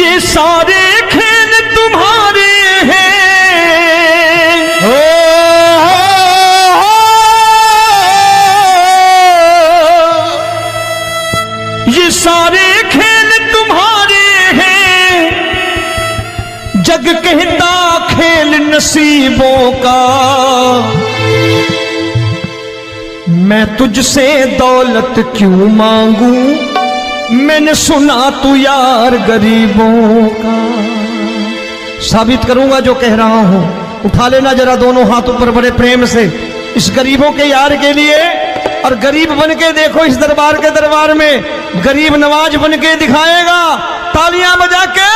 ये सारे खेल तुम्हारे हैं, ये सारे खेल तुम्हारे हैं, जग कहता खेल नसीबों का। मैं तुझसे दौलत क्यों मांगू, मैंने सुना तू यार गरीबों का। साबित करूंगा जो कह रहा हूं। उठा लेना जरा दोनों हाथों पर बड़े प्रेम से इस गरीबों के यार के लिए। और गरीब बन के देखो इस दरबार के दरबार में गरीब नवाज बन के दिखाएगा, तालियां बजा के।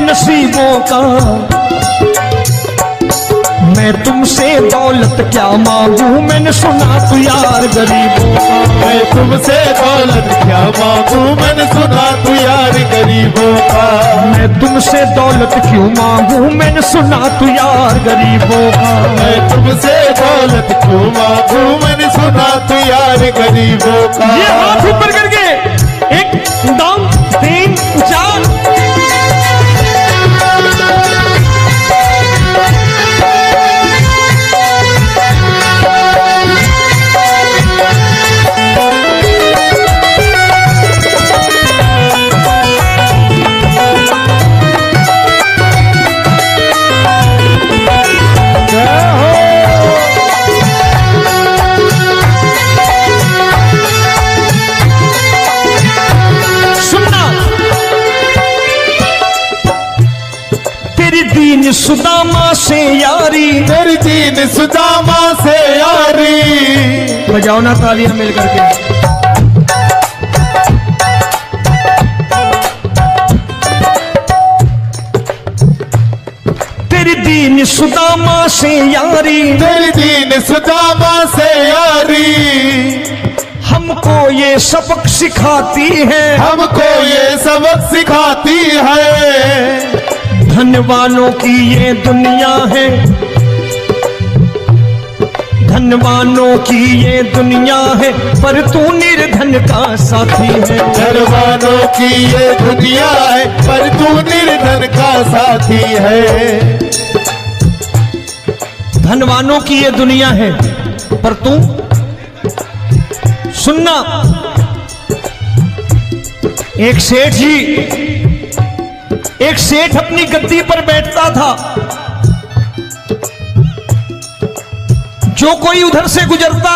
नसीबों का मैं तुमसे दौलत क्या मांगू, मैंने सुना तू यार गरीबों का। मैं तुमसे दौलत क्या मांगू, मैंने सुना तू यार गरीबों का। मैं तुमसे दौलत क्यों मांगू, मैंने सुना तू यार गरीबों का। मैं तुमसे दौलत क्यों मांगू, मैंने सुना तू यार गरीबों का। ये हाथ ऊपर करके 1 2 3 4। दीन सुदामा से यारी, तेरी दीन सुदामा से यारी। बजाओ ना तालियां मिल करके। तेरी दीन सुदामा से यारी, तेरी दीन सुदामा से यारी। हमको ये सबक सिखाती है, हमको ये सबक सिखाती है। धनवानों की ये दुनिया है, धनवानों की ये दुनिया है, पर तू निर्धन का साथी है। धनवानों की ये दुनिया है, पर तू निर्धन का साथी है। धनवानों की ये दुनिया है, पर तू सुनना। एक सेठ जी, एक सेठ अपनी गद्दी पर बैठता था। जो कोई उधर से गुजरता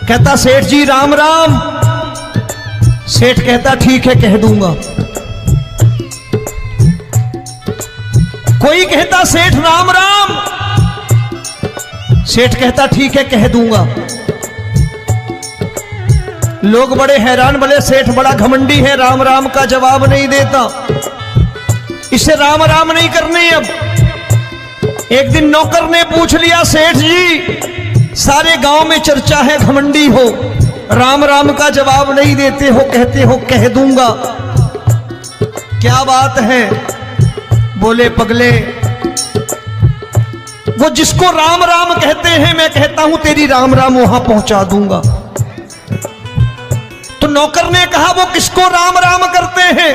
कहता सेठ जी राम राम। सेठ कहता ठीक है कह दूंगा। कोई कहता सेठ राम राम। सेठ कहता ठीक है कह दूंगा। लोग बड़े हैरान, बोले सेठ बड़ा घमंडी है, राम राम का जवाब नहीं देता, इसे राम राम नहीं करनी। अब एक दिन नौकर ने पूछ लिया, सेठ जी सारे गांव में चर्चा है घमंडी हो, राम राम का जवाब नहीं देते हो, कहते हो कह दूंगा, क्या बात है? बोले पगले, वो जिसको राम राम कहते हैं मैं कहता हूं तेरी राम राम वहां पहुंचा दूंगा। तो नौकर ने कहा वो किसको राम राम करते हैं?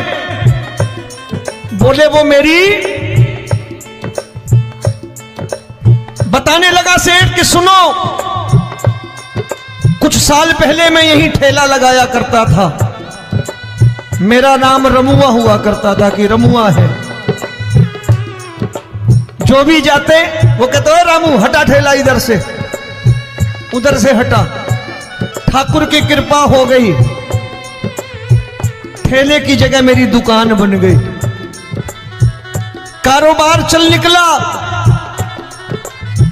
बोले वो मेरी। बताने लगा सेठ कि सुनो, कुछ साल पहले मैं यहीं ठेला लगाया करता था, मेरा नाम रमुआ हुआ करता था कि रमुआ है। जो भी जाते वो कहते हो रामू हटा ठेला इधर से, उधर से हटा। ठाकुर की कृपा हो गई, ठेले की जगह मेरी दुकान बन गई, कारोबार चल निकला।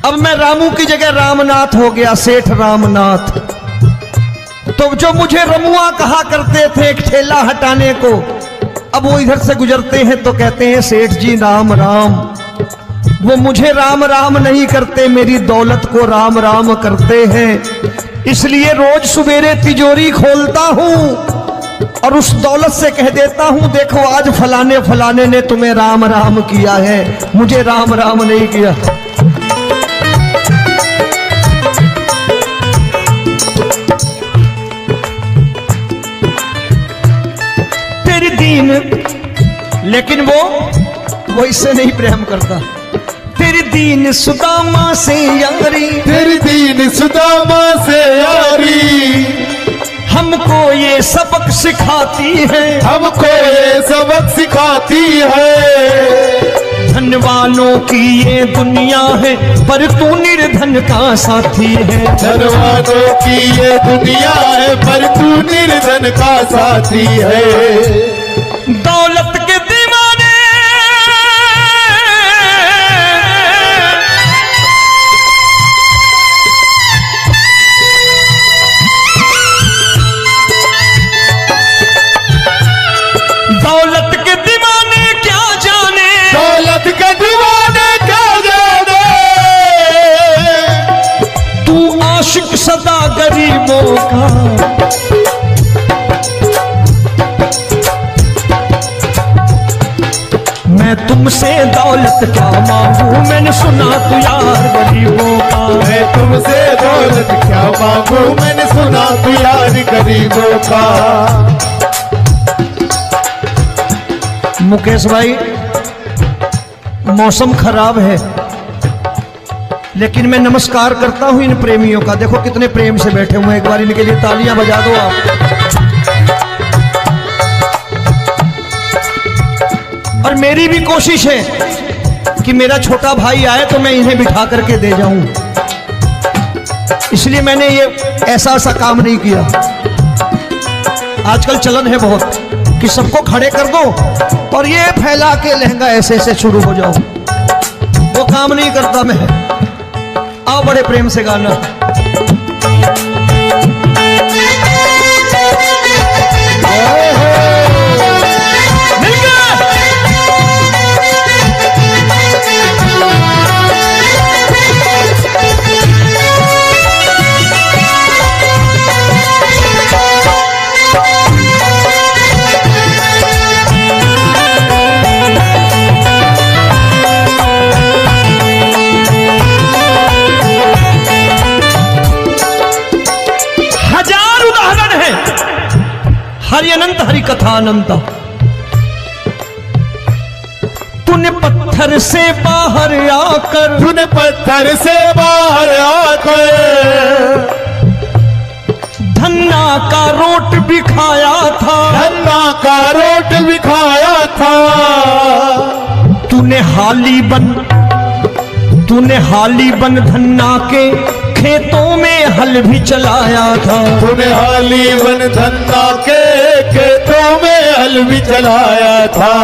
अब मैं रामू की जगह रामनाथ हो गया, सेठ रामनाथ। तो जो मुझे रमुआ कहा करते थे एक ठेला हटाने को, अब वो इधर से गुजरते हैं तो कहते हैं सेठ जी राम राम। वो मुझे राम राम नहीं करते, मेरी दौलत को राम राम करते हैं। इसलिए रोज सवेरे तिजोरी खोलता हूं और उस दौलत से कह देता हूं, देखो आज फलाने फलाने ने तुम्हें राम राम किया है, मुझे राम राम नहीं किया। तेरी दीन, लेकिन वो इससे नहीं प्रेम करता। तेरी दीन सुदामा से यारी, तेरी दीन सुदामा से यारी, हमको ये सबक सिखाती है, हमको ये सबक सिखाती है। धन वालों की ये दुनिया है, पर तू निर्धन का साथी है। धन वालों की ये दुनिया है, पर तू निर्धन का साथी है। दौलत के दीवाने दौलत के दीवाने क्या जाने, दौलत के दीवाने क्या जाने, तू आशिक सदा गरीबों का। मैं तुमसे दौलत क्या मांगू, मैंने सुना तू यार गरीबों का। मैं तुमसे दौलत क्या मांगू, मैंने सुना तू यार गरीबों का। मुकेश भाई, मौसम खराब है, लेकिन मैं नमस्कार करता हूं इन प्रेमियों का। देखो कितने प्रेम से बैठे हुए हैं, एक बार इनके लिए तालियां बजा दो आप। और मेरी भी कोशिश है कि मेरा छोटा भाई आए तो मैं इन्हें बिठा करके दे जाऊं, इसलिए मैंने ये ऐसा काम नहीं किया। आजकल चलन है बहुत कि सबको खड़े कर दो और ये फैला के लहंगा ऐसे ऐसे शुरू हो जाओ, वो काम नहीं करता मैं। आओ बड़े प्रेम से गाना। हरि अनंत हरि कथा अनंत। तूने पत्थर से बाहर आकर, तूने पत्थर से बाहर आकर धन्ना का रोट भी खाया था, धन्ना का रोट भी खाया था। तूने हाली बन धन्ना के खेतों में हल भी चलाया था। तूने हाली बन धन्ना के खेतों में हल भी चलाया था।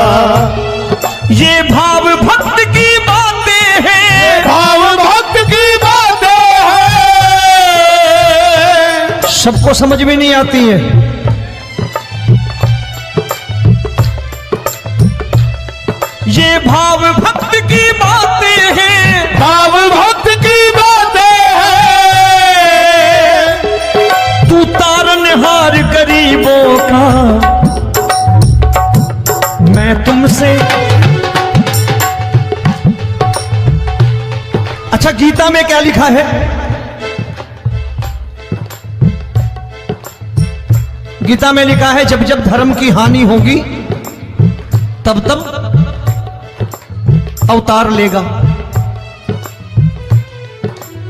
ये भाव भक्त की बातें हैं, भाव भक्त की बातें हैं, सबको समझ में नहीं आती है। ये भाव भक्त की बातें हैं, भाव भक्त की बातें हैं। तू तारनहार गरीबों का, मैं तुमसे। अच्छा, गीता में क्या लिखा है? गीता में लिखा है जब जब धर्म की हानि होगी तब तब अवतार लेगा।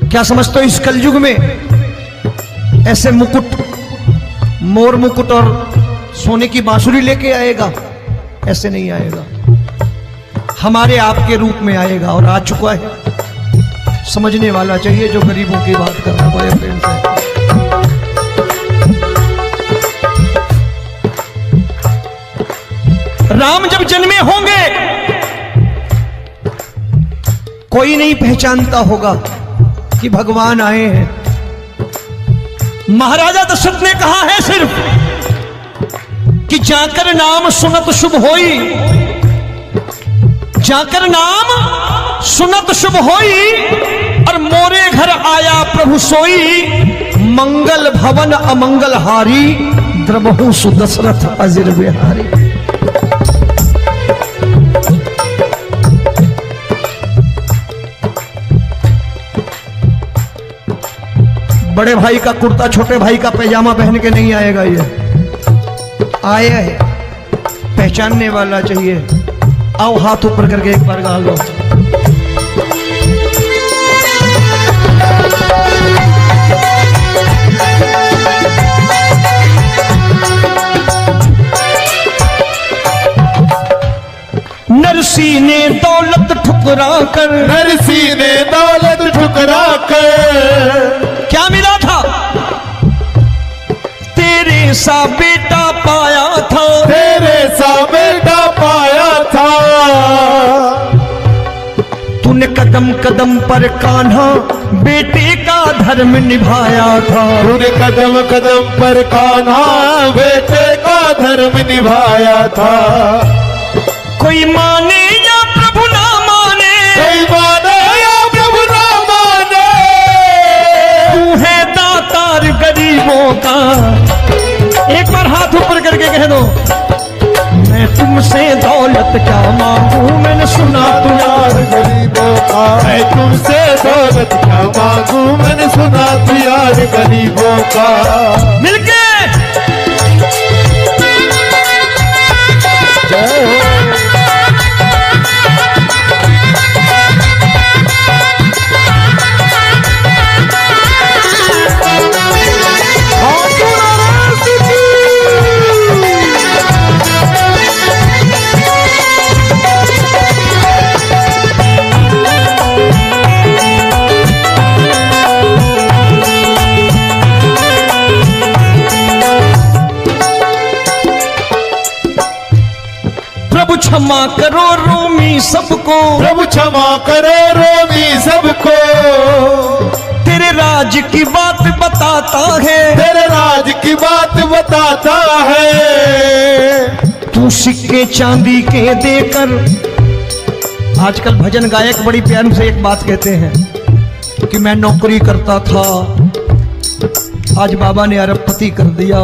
क्या समझते हो, इस कलयुग में ऐसे मुकुट, मोर मुकुट और सोने की बांसुरी लेके आएगा? ऐसे नहीं आएगा, हमारे आपके रूप में आएगा और आ चुका है। समझने वाला चाहिए जो गरीबों की बात करना बड़े प्रेम से। राम जब जन्मे होंगे कोई नहीं पहचानता होगा, कि भगवान आए हैं। महाराजा दशरथ ने कहा है सिर्फ कि जाकर नाम सुनत शुभ होई, जाकर नाम सुनत शुभ होई, और मोरे घर आया प्रभु सोई, मंगल भवन अमंगल हारी, द्रबहु सुदशरथ अजिर बिहारी। बड़े भाई का कुर्ता छोटे भाई का पैजामा पहन के नहीं आएगा, ये आया है पहचानने वाला चाहिए। आओ हाथ ऊपर करके एक बार गा लो। नरसी ने दौलत ठुकरा कर, नरसी ने दौलत ठुकरा कर, क्या मिला था? तेरे सा बेटा पाया था, तेरे सा बेटा पाया था। तूने कदम कदम पर कान्हा बेटे का धर्म निभाया था, तूने कदम कदम पर कान्हा बेटे का धर्म निभाया था। कोई माने या प्रभु ना माने, कोई माने या प्रभु ना माने, तू है दातार गरीबों का। एक बार हाथ ऊपर करके कह दो, मैं तुमसे दौलत क्या मांगू, मैंने सुना तू यार गरीबों का। मैं तुमसे दौलत क्या मांगू, मैंने सुना तू यार गरीबों का। मिलके क्षमा करो रोमी सबको, प्रभु क्षमा करो रोमी सबको। तेरे राज की बात बताता है, तेरे राज की बात बताता है। तू सिक्के चांदी के देकर, आजकल भजन गायक बड़ी प्यार से एक बात कहते हैं कि मैं नौकरी करता था, आज बाबा ने अरबपति कर दिया।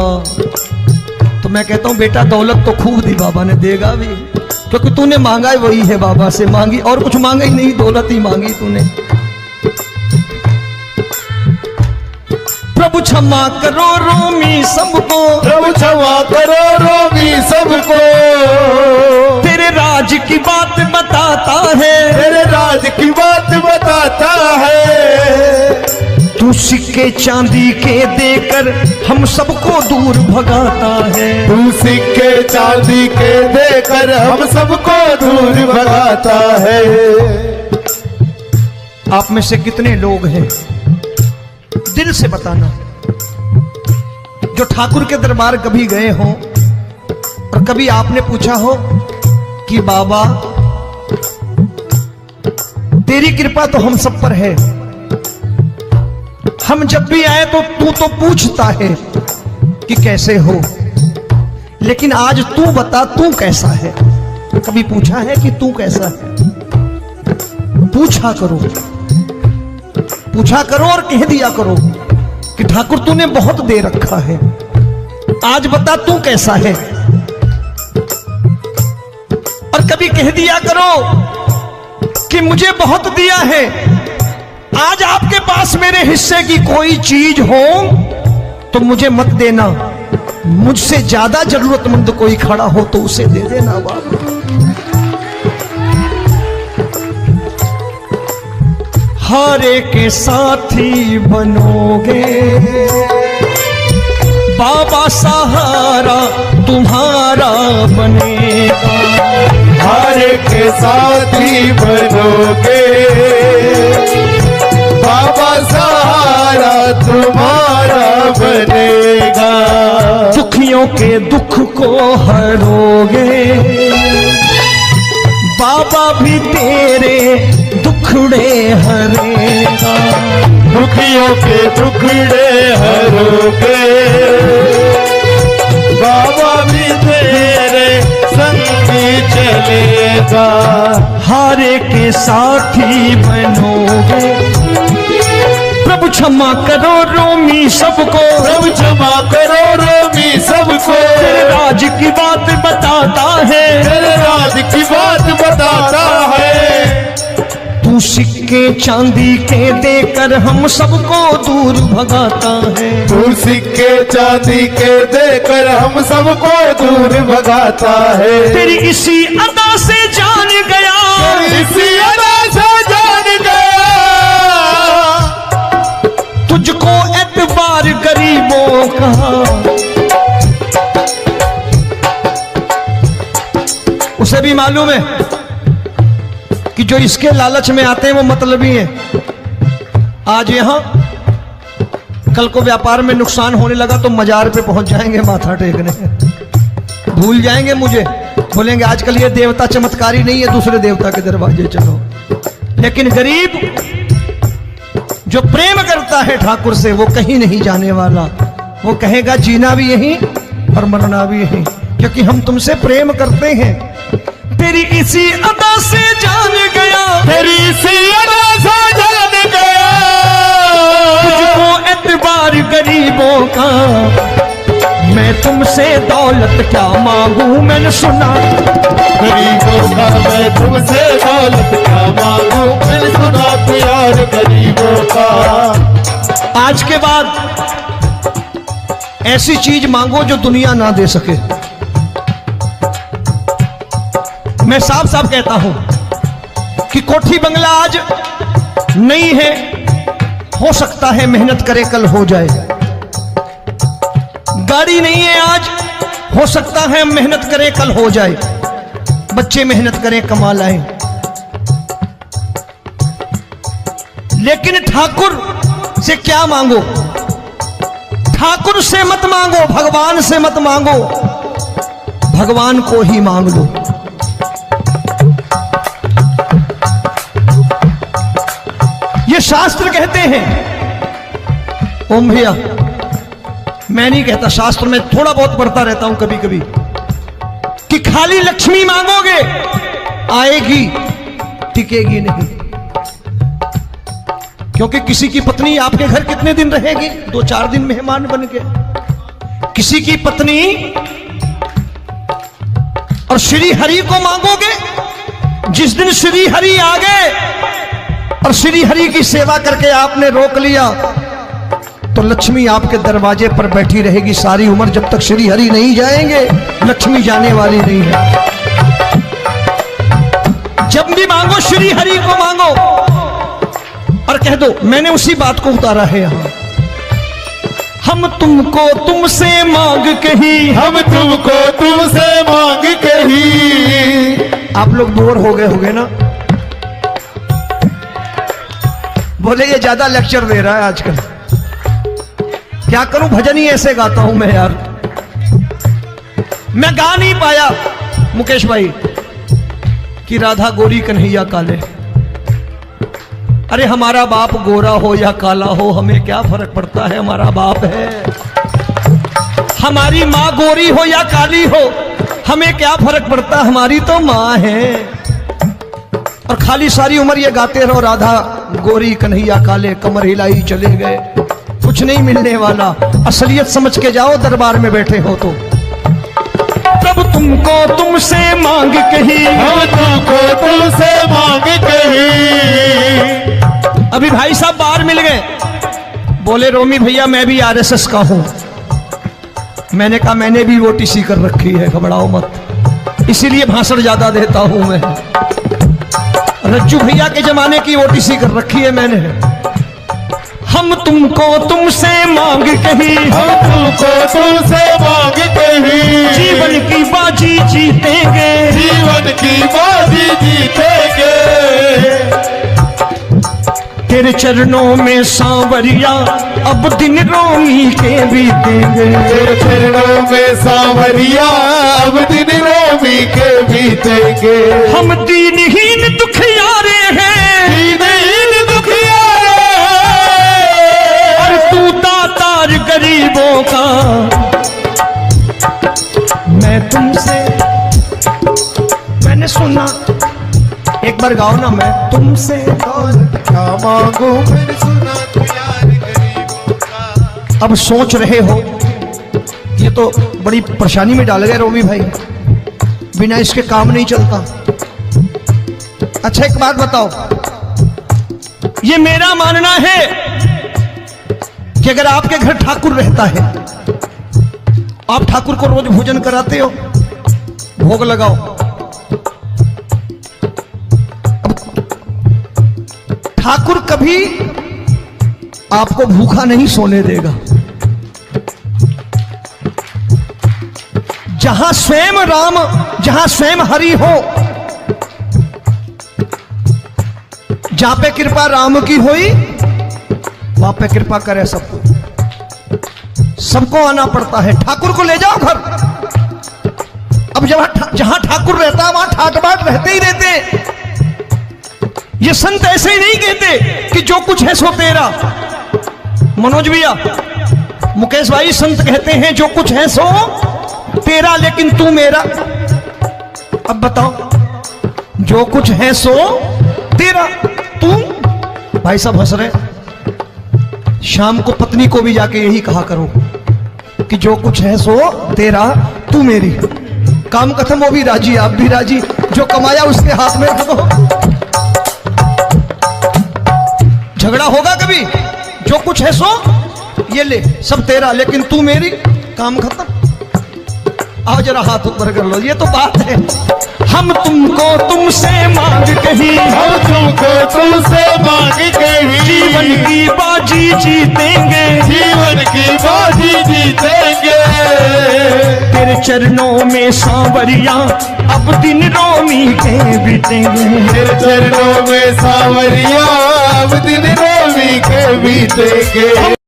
तो मैं कहता हूं बेटा दौलत तो खूब दी बाबा ने, देगा भी, क्योंकि तूने मांगा वही है बाबा से, मांगी और कुछ मांगा ही नहीं, दौलत ही मांगी तूने। प्रभु क्षमा करो रोमी सबको, प्रभु क्षमा करो रोमी सबको। तेरे राज की बात बताता है, तेरे राज की बात बताता है। तू सिक्के चांदी के देकर हम सबको दूर भगाता है, तू सिक्के चांदी के देकर हम सबको दूर भगाता है। आप में से कितने लोग हैं, दिल से बताना, जो ठाकुर के दरबार कभी गए हो और कभी आपने पूछा हो कि बाबा तेरी कृपा तो हम सब पर है, हम जब भी आए तो तू तो पूछता है कि कैसे हो, लेकिन आज तू बता तू कैसा है। कभी पूछा है कि तू कैसा है? पूछा करो, पूछा करो और कह दिया करो कि ठाकुर तूने बहुत दे रखा है, आज बता तू कैसा है। और कभी कह दिया करो कि मुझे बहुत दिया है, आज आपके पास मेरे हिस्से की कोई चीज हो तो मुझे मत देना, मुझसे ज्यादा जरूरतमंद कोई खड़ा हो तो उसे दे देना बाबा। हारे के साथी बनोगे बाबा, सहारा तुम्हारा बनेगा। हारे के साथी बनोगे बाबा, सहारा तुम्हारा बनेगा। दुखियों के दुख को हरोगे बाबा, भी तेरे दुख दुखड़े हरेगा, दुखियों के दुखड़े हरोगे, बाबा भी तेरे संगी चलेगा। हारे के साथी बनोगे, प्रभु क्षमा करो रोमी सबको, प्रभु क्षमा करो रोमी सबको, तेरे राज की बात बताता है, तेरे राज की बात बताता है। तू सिक्के चांदी के देकर हम सबको दूर भगाता है, तू सिक्के चांदी के देकर हम सबको दूर भगाता है। तेरी इसी अदा से जान गया, इसी अदा से जान गया, तुझको एतबार गरीबों का। उसे भी मालूम है कि जो इसके लालच में आते हैं वो मतलबी हैं। आज यहां कल को व्यापार में नुकसान होने लगा तो मजार पे पहुंच जाएंगे माथा टेकने, भूल जाएंगे मुझे, बोलेंगे आजकल ये देवता चमत्कारी नहीं है, दूसरे देवता के दरवाजे चलो। लेकिन गरीब जो प्रेम करता है ठाकुर से वो कहीं नहीं जाने वाला, वो कहेगा जीना भी यहीं और मरना भी यहीं, क्योंकि हम तुमसे प्रेम करते हैं। तेरी इसी अदा से जान गया, तेरी इसी अदा से जान गया, तुझको एतबार गरीबों का। मैं तुमसे दौलत क्या मांगू, मैंने सुना गरीबों का मैं तुमसे दौलत क्या मांगू, मैंने सुना प्यार गरीबों का। आज के बाद ऐसी चीज मांगो जो दुनिया ना दे सके। मैं साफ साफ कहता हूं कि कोठी बंगला आज नहीं है, हो सकता है मेहनत करे कल हो जाए। गाड़ी नहीं है आज, हो सकता है मेहनत करें कल हो जाए। बच्चे मेहनत करें कमा लाएं, लेकिन ठाकुर से क्या मांगो? ठाकुर से मत मांगो, भगवान से मत मांगो, भगवान को ही मांग लो। ये शास्त्र कहते हैं। ओम भैया, मैं नहीं कहता, शास्त्र में थोड़ा बहुत पढ़ता रहता हूं कभी कभी, कि खाली लक्ष्मी मांगोगे आएगी, टिकेगी नहीं। क्योंकि किसी की पत्नी आपके घर कितने दिन रहेगी? 2-4 दिन मेहमान बन के। किसी की पत्नी और श्री हरि को मांगोगे, जिस दिन श्री हरि आ गए और श्री हरि की सेवा करके आपने रोक लिया तो लक्ष्मी आपके दरवाजे पर बैठी रहेगी सारी उम्र। जब तक श्री हरि नहीं जाएंगे लक्ष्मी जाने वाली नहीं है। जब भी मांगो श्री हरि को मांगो और कह दो मैंने उसी बात को उतारा है यहां। हम तुमको तुमसे मांग कही, हम तुमको तुमसे मांग कही। आप लोग बोर हो गए होंगे ना, बोले ये ज्यादा लेक्चर दे रहा है आजकल। क्या करूं, भजन ही ऐसे गाता हूं मैं यार। मैं गा नहीं पाया मुकेश भाई कि राधा गोरी कन्हैया काले। अरे हमारा बाप गोरा हो या काला हो हमें क्या फर्क पड़ता है, हमारा बाप है। हमारी माँ गोरी हो या काली हो हमें क्या फर्क पड़ता, हमारी तो माँ है। और खाली सारी उम्र ये गाते रहो राधा गोरी कन्हैया काले, कमर हिलाई चले गए, कुछ नहीं मिलने वाला। असलियत समझ के जाओ दरबार में बैठे हो तो। प्रभु तुमको तुमसे मांग कही, हम तुमको तुमसे मांग कही। अभी भाई साहब बाहर मिल गए, बोले रोमी भैया मैं भी आरएसएस का हूं। मैंने कहा मैंने भी ओटीसी कर रखी है, घबराओ मत, इसीलिए भाषण ज्यादा देता हूं मैं। रज्जू भैया के जमाने की ओटीसी कर रखी है मैंने। हम तुमको तुमसे मांग कही, हम तुमको तुमसे मांग कही। जीवन की बाजी जीतेंगे, जीवन की बाजी जीतेंगे। तेरे चरणों में सांवरिया अब दिन रोमी के बीतेंगे। तेरे चरणों में सांवरिया अब दिन रोमी के बीतेंगे। हम दीनहीन दुखियारे हैं, दीन दुखियारे। और तू दातार गरीबों का, मैं तुमसे, मैंने सुना, एक बार गाओ ना, मैं तुमसे दौलत क्या मांगू मैंने सुना तू यार गरीबों का। अब सोच रहे हो ये तो बड़ी परेशानी में डाल गए रोमी भाई, बिना इसके काम नहीं चलता। अच्छा एक बात बताओ, ये मेरा मानना है कि अगर आपके घर ठाकुर रहता है, आप ठाकुर को रोज भोजन कराते हो, भोग लगाओ, अब ठाकुर कभी आपको भूखा नहीं सोने देगा। जहां स्वयं राम, जहां स्वयं हरि हो, जहां पे कृपा राम की हुई, वहां पे कृपा करे सबको, सबको आना पड़ता है। ठाकुर को ले जाओ घर। अब जहां ठाकुर रहता है वहां ठाट बाट रहते ही रहते। ये संत ऐसे ही नहीं कहते कि जो कुछ है सो तेरा। मनोज भैया, मुकेश भाई, संत कहते हैं जो कुछ है सो तेरा लेकिन तू मेरा। अब बताओ, जो कुछ है सो तेरा, तू। भाई साहब हंस रहे। शाम को पत्नी को भी जाके यही कहा करो कि जो कुछ है सो तेरा, तू मेरी। काम खत्म, वो भी राजी, आप भी राजी, जो कमाया उसके हाथ में रख दो। झगड़ा होगा कभी? जो कुछ है सो ये ले, सब तेरा लेकिन तू मेरी, काम खत्म। आओ जरा हाथ ऊपर कर लो, ये तो बात है। हम तुमको तुमसे मांग कहीं, हम तुमको तुमसे मांग कहीं, जीवन की बाजी जीतेंगे, जीवन की बाजी जीतेंगे। तेरे चरणों में सांवरिया अब दिन रोमी के बीतेंगे। तेरे चरणों में सांवरिया अब दिन रोमी के बीतेंगे।